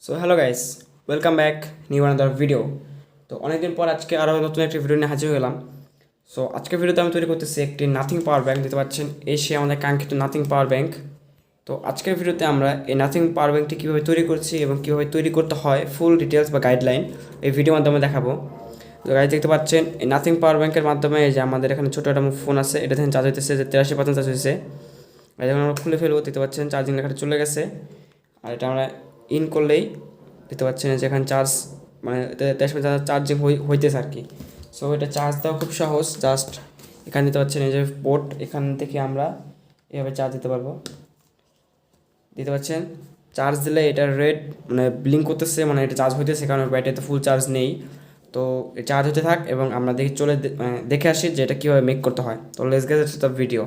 So hello guys, welcome back new another video. তো অনেকদিন পর আজকে আরও নতুন একটি ভিডিও নিয়ে হাজির হলাম। সো আজকের ভিডিওতে আমি তৈরি করতেছি একটি নাথিং পাওয়ার ব্যাংক। দেখতে পাচ্ছেন এসে আমাদের কাঙ্ক্ষিত নাথিং পাওয়ার ব্যাংক। তো আজকের ভিডিওতে আমরা এই নাথিং পাওয়ার ব্যাংকটি কীভাবে তৈরি করছি এবং কীভাবে তৈরি করতে হয় ফুল ডিটেলস বা গাইডলাইন এই ভিডিওর মাধ্যমে দেখাবো। তো গাইজ দেখতে পাচ্ছেন এই নাথিং পাওয়ার ব্যাংকের মাধ্যমে এই যে আমাদের এখানে ছোটো একটা ফোন আছে, এটা থেকে চার্জ হইতেছে যে 83% চার্জ হয়েছে। আর যখন আমরা খুলে ফেলবো দেখতে পাচ্ছেন চার্জিং লেখাটা চলে গেছে। আর এটা আমরা ইন করলেই দেখতে পাচ্ছেন যে এখানে চার্জ মানে 83% চার্জিং হইতেছে আর কি। সো এটা চার্জ দেওয়া খুব সহজ, জাস্ট এখানে দিতে পাচ্ছেন এই যে পোর্ট, এখান থেকে আমরা এভাবে চার্জ দিতে পারবো। দিতে পাচ্ছেন চার্জ দিলে এটা রেড মানে ব্লিঙ্ক করতেছে, মানে এটা চার্জ হইতেছে, কারণ ব্যাটারিতে ফুল চার্জ নেই। তো চার্জ হতে থাক এবং আমরা দেখে আসি যে এটা কীভাবে মেক করতে হয়। তো let's get to the video.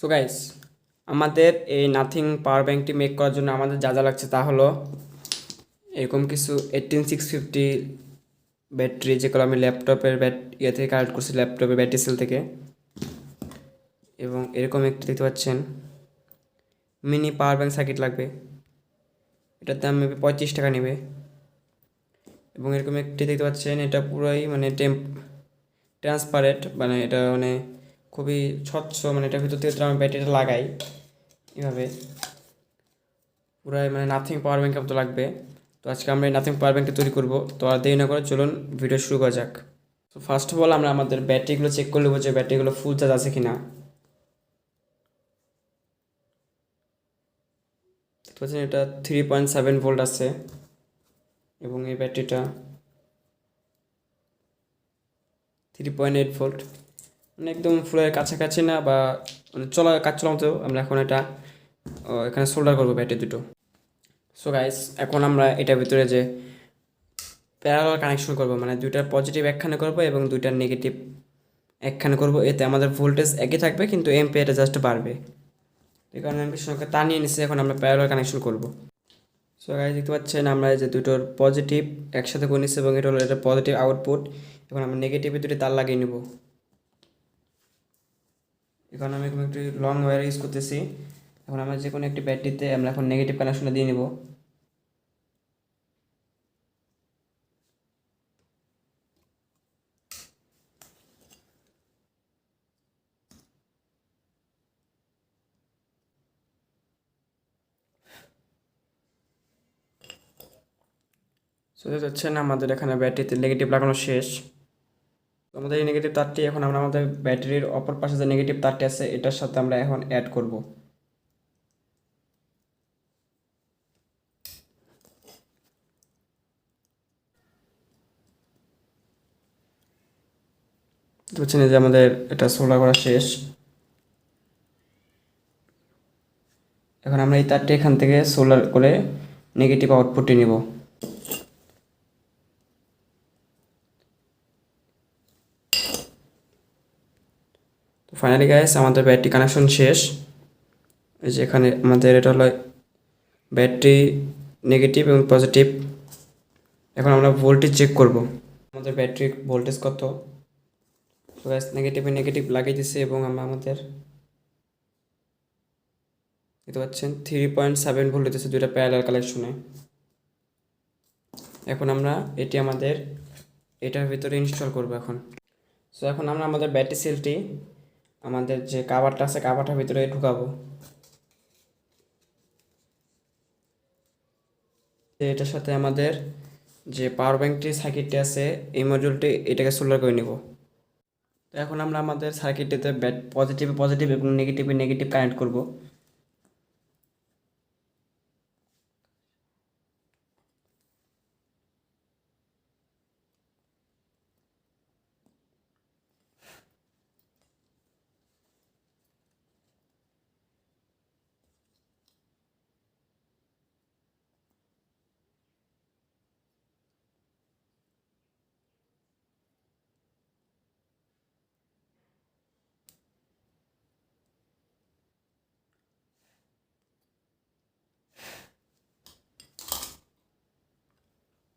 So guys, আমাদের এই নাথিং পাওয়ার ব্যাঙ্কটি মেক করার জন্য আমাদের যা যা লাগছে তা হলো এরকম কিছু 18650 ব্যাটারি, যেগুলো আমি ল্যাপটপের ইয়ে থেকে কালেক্ট করছি, ল্যাপটপের ব্যাটারি সেল থেকে। এবং এরকম একটি দেখতে পাচ্ছেন মিনি পাওয়ার ব্যাঙ্ক সার্কিট লাগবে, এটার দাম মেবি 35 টাকা নেবে। এবং এরকম একটি দেখতে পাচ্ছেন, এটা পুরোই মানে ট্রান্সপারেন্ট, মানে এটা মানে খুবই স্বচ্ছ, মানে এটার ভিতর থেকে আমি ব্যাটারিটা লাগাই এভাবে পুরাই মানে নাথিং পাওয়ার ব্যাঙ্ক মতো লাগবে। তো আজকে আমরা এই নাথিং পাওয়ার ব্যাঙ্কটা তৈরি করব। তো আর দেরি না করে চলুন ভিডিও শুরু করা যাক। তো ফার্স্ট অফ অল আমরা আমাদের ব্যাটারিগুলো চেক করে নেবো যে ব্যাটারিগুলো ফুল চার্জ আছে কি না। দেখতে পাচ্ছেন এটা 3.7 ভোল্ট আছে এবং এই ব্যাটারিটা 3.8 ভোল্ট, মানে একদম ফুলের কাছাকাছি না, বা মানে কাজ চলার মতো। আমরা এখন এটা এখানে সোল্ডার করবো ব্যাটারি দুটো। সো গাইস, এখন আমরা এটার ভিতরে যে প্যারালাল কানেকশন করব, মানে দুইটার পজিটিভ একখানে করব এবং দুইটার নেগেটিভ একখানে করব। এতে আমাদের ভোল্টেজ একই থাকবে কিন্তু এম্পিয়ারটা জাস্ট বাড়বে। এই কারণে আমি সঙ্গে তা নিয়ে নিচ্ছি। এখন আমরা প্যারালাল কানেকশন করব। সো গাইস দেখতে পাচ্ছেন আমরা এই যে দুটোর পজিটিভ একসাথে করে নিচ্ছি এবং এটা হলো এটা পজিটিভ আউটপুট। এখন আমরা নেগেটিভে দুটি তার লাগিয়ে নেব। এখন আমি একটু লং ওয়্যার ইউজ করতেছি। এখন আমরা যে কোনো একটি ব্যাটারিতে আমরা এখন নেগেটিভ কানেকশনটা দিয়ে নেব। সো দেখতে পাচ্ছেন আমাদের এখানে ব্যাটারিতে নেগেটিভ লাগানো শেষ। তো আমাদের এই নেগেটিভ তারটি এখন আমরা আমাদের ব্যাটারির অপর পাশে যে নেগেটিভ তারটি আছে এটার সাথে আমরা এখন অ্যাড করব। বুঝছেন যে আমাদের এটা সোল্ডার করা শেষ। এখন আমরা এই তারটি এখান থেকে সোল্ডার করে নেগেটিভ আউটপুটটি নিব। তো ফাইনালি গাইস, আমাদের ব্যাটারি কানেকশন শেষ। এই যে এখানে আমাদের এটা হলো ব্যাটারি নেগেটিভ এবং পজিটিভ। এখন আমরা ভোল্টেজ চেক করব আমাদের ব্যাটারি ভোল্টেজ কত। তো গাইস, নেগেটিভে নেগেটিভ লাগিয়ে দিচ্ছি এবং আমরা আমাদের দেখতে পাচ্ছেন 3.7 ভোল্ট দিতেছে দুইটা প্যারালাল কানেকশনে। এখন আমরা এটি আমাদের এটার ভিতরে ইনস্টল করব এখন। সো এখন আমরা আমাদের ব্যাটারি সেলটি আমাদের যে কাভারটা আছে কাভারটার ভিতরে ঢুকাবো। এটার সাথে আমাদের যে পাওয়ার ব্যাঙ্কটির সার্কিটটি আছে এই মডিউলটি এটাকে সোল্ডার করে নিব। তো এখন আমরা আমাদের সার্কিটটিতে পজিটিভে পজিটিভ এবং নেগেটিভে নেগেটিভ কানেক্ট করব।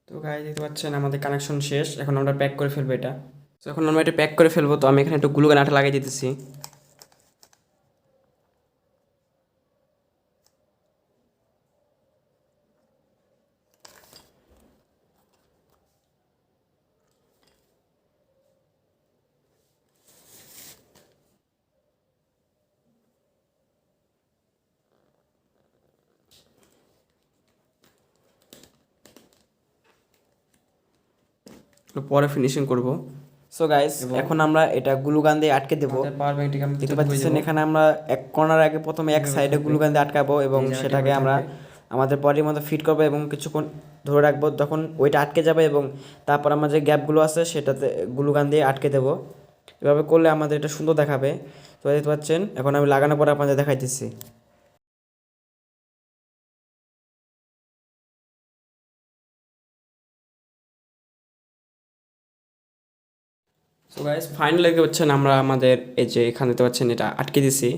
তো গাইস দেখতে পাচ্ছেন আমাদের কানেকশন শেষ। এখন আমরা প্যাক করে ফেলবো এটা। তো এখন আমরা এটা প্যাক করে ফেলবো। তো আমি এখানে একটু গ্লুগান আঠা লাগিয়ে দিতেছি। পরে ফিনিশিং করব। সো গাইস, এখন আমরা এটা গ্লুগান দিয়ে আটকে দেবো। পাওয়ার ব্যাংকটিকে আমি দেখতে পাচ্ছেন এখানে আমরা এক কর্নার আগে প্রথমে এক সাইডে গ্লুগান দিয়ে আটকাবো এবং সেটাকে আমরা আমাদের বডির মতো ফিট করবো এবং কিছুক্ষণ ধরে রাখবো। তখন ওইটা আটকে যাবে এবং তারপর আমার যে গ্যাপগুলো আছে সেটাতে গ্লুগান দিয়ে আটকে দেবো। এভাবে করলে আমাদের এটা সুন্দর দেখাবে। তো দেখতে পাচ্ছেন এখন আমি লাগানোর পরে আপনাদের দেখাইতেছি। সো গাইস, ফাইনালি দেখতে পাচ্ছেন আমরা আমাদের এই যে এখানে দেখতে পাচ্ছেন এটা আটকে দিছি।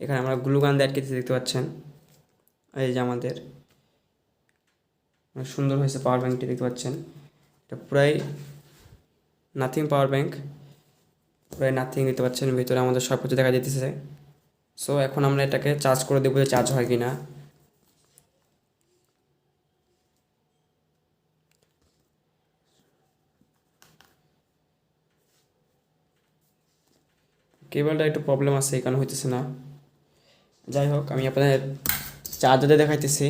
এখানে আমরা গ্লুগান দিয়ে আটকে দিছি, দেখতে পাচ্ছেন। এই যে আমাদের সুন্দর হয়েছে পাওয়ার ব্যাংকটি, দেখতে পাচ্ছেন। এটা পুরাই নাথিং পাওয়ার ব্যাংক, পুরাই নাথিং, দেখতে পাচ্ছেন। ভিতরে আমাদের সব কিছু দেখা যেতেছে। সো এখন আমরা এটাকে চার্জ করে দেখবো যে চার্জ হয় কি না। কেবলটা একটু প্রবলেম আছে, এই কারণে হইতেছে না। যাই হোক, আমি আপনাদের চার্জারে দেখাইতেছি।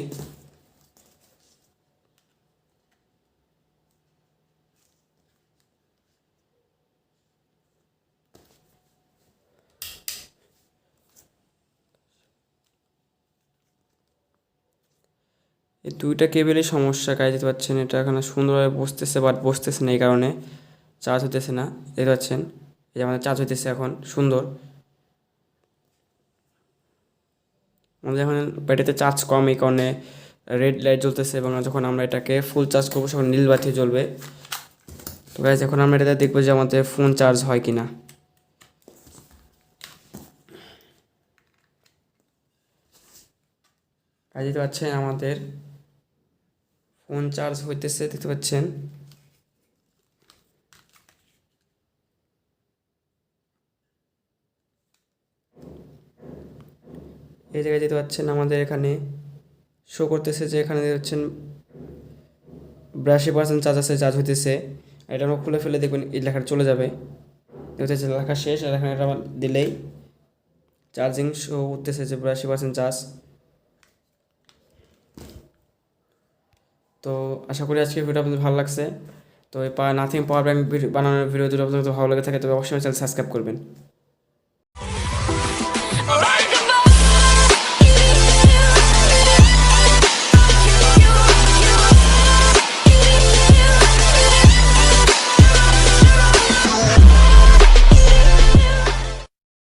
এই দুইটা কেবেলই সমস্যা, কাজ দিতে পারছেন। এটা এখানে সুন্দরভাবে বসতেছে, বাট বসতেছে না, এই কারণে চার্জ হতেছে না। দেখতে পাচ্ছেন এই যে আমাদের চার্জ হইতেছে এখন সুন্দর। আমাদের এখন ব্যাটারিতে চার্জ কম, এই কারণে রেড লাইট জ্বলতেছে এবং যখন আমরা এটাকে ফুল চার্জ করবো তখন নীল বাতি জ্বলবে। তো গাইজ, এখন আমরা এটাতে দেখবো যে আমাদের ফোন চার্জ হয় কি না। কাজ দিতে পাচ্ছেন আমাদের ফোন চার্জ হইতেছে, দেখতে পাচ্ছেন। এই জায়গায় দেখতে পাচ্ছেন আমাদের এখানে শো করতেছে যে এখানে দেখতে পাচ্ছেন 82% চার্জ আছে, চার্জ হইতেছে। এটা আমরা খুলে ফেলে দেখবেন এই লেখাটা চলে যাবে। দেখতে পাচ্ছেন লেখা শেষ, আর এখানে এটা দিলেই চার্জিং শো উঠতেছে যে 82% চার্জ। তো আশা করি আজকে ভিডিও আপনাদের ভালো লাগছে। তো এই নাথিং পাওয়ার ব্যাংক বানানোর ভিডিও দুটো আপনাদের ভালো লেগে থাকে তবে অবশ্যই চ্যানেল সাবস্ক্রাইব করবেন।